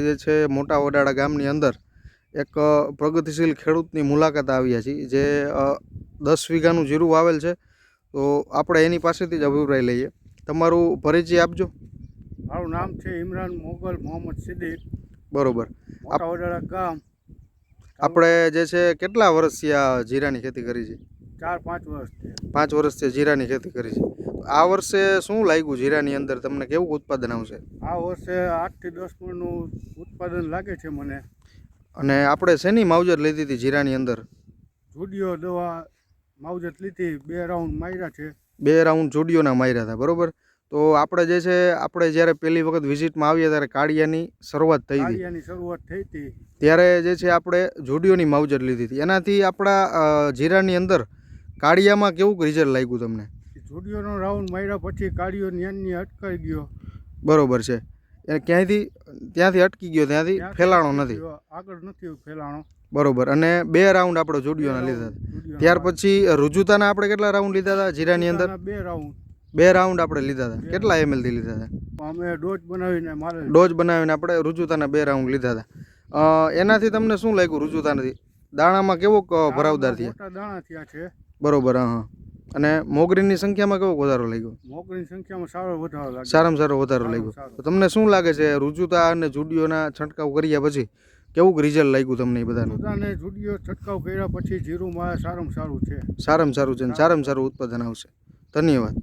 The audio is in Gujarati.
જે છે મોટા વડાળા ગામની અંદર એક પ્રગતિશીલ ખેડૂતની મુલાકાત આવ્યા છીએ જે 10 વીઘાનું જીરું વાવેલ છે. તો આપણે એની પાસેથી જ અભિપ્રાય લઈએ. તમારું પરિચય આપજો. મારું નામ છે ઇમરાન મોગલ મોહમ્મદ સિદ્દીક. બરોબર. મોટા વડાળા ગામ. આપણે જે છે કેટલા વર્ષથી આ જીરાની ખેતી કરી છે? 4-5 વર્ષથી. 5 વર્ષથી જીરાની ખેતી કરી છે. આ વર્ષે શું લાગ્યું જીરાની અંદર, તમને કેવું ઉત્પાદન આવશે? આ વર્ષે 8 થી 10 મણનું ઉત્પાદન લાગે છે મને. અને આપણે શેની માવજત લીધી હતી જીરાની અંદર? જુડિયો દવા માવજત લીધી, 2 રાઉન્ડ માર્યા છે. 2 રાઉન્ડ જુડિયોના માર્યા હતા, બરોબર. તો આપણે જે છે આપણે જ્યારે પહેલી વખત વિઝિટમાં આવ્યા ત્યારે કાળિયાની શરૂઆત થઈ હતી. ત્યારે જે છે આપણે જુડિયોની માવજત લીધી હતી. એનાથી આપણા જીરાની અંદર કાળિયામાં કેવું રિઝલ્ટ લાગ્યું તમને? જુડિયોનો રાઉન્ડ માર્યા પછી કાળિયો ન્યાની અટકાઈ ગયો. બરોબર છે. એ ત્યાંથી અટકી ગયો, ત્યાંથી ફેલાણો નથી, આગળ નથી ફેલાણો. બરોબર. અને 2 રાઉન્ડ આપણે જુડિયોના લીધા હતા. ત્યાર પછી રુજુતાના આપણે કેટલા રાઉન્ડ લીધા હતા જીરાની અંદર? 2 રાઉન્ડ આપણે લીધા હતા. કેટલા ml થી લીધા હતા? અમે ડોઝ બનાવીને આપણે રુજુતાના 2 રાઉન્ડ લીધા હતા. એનાથી તમને શું લાગ્યું રુજુતાનાથી? દાણામાં કેવો ભરાવદાર થયા? મોટા દાણા થયા છે. બરોબર. હા. અને મોગરીની સંખ્યામાં કેવો વધારો લાગ્યો? મોગરીની સંખ્યામાં સારો વધારો લાગ્યો. સારામાં સારો વધારો લાગ્યો. તો તમને શું લાગે છે રુજુતા અને જુડિયોના છંટકાવ કર્યા પછી કેવું રિઝલ્ટ લાગ્યું તમને? એ બધાનું રુજુતા જુડિયો છંટકાવ કર્યા પછી જીરુમાં સારામાં સારું છે. સારામાં સારું છે અને સારામાં સારું ઉત્પાદન આવશે. ધન્યવાદ.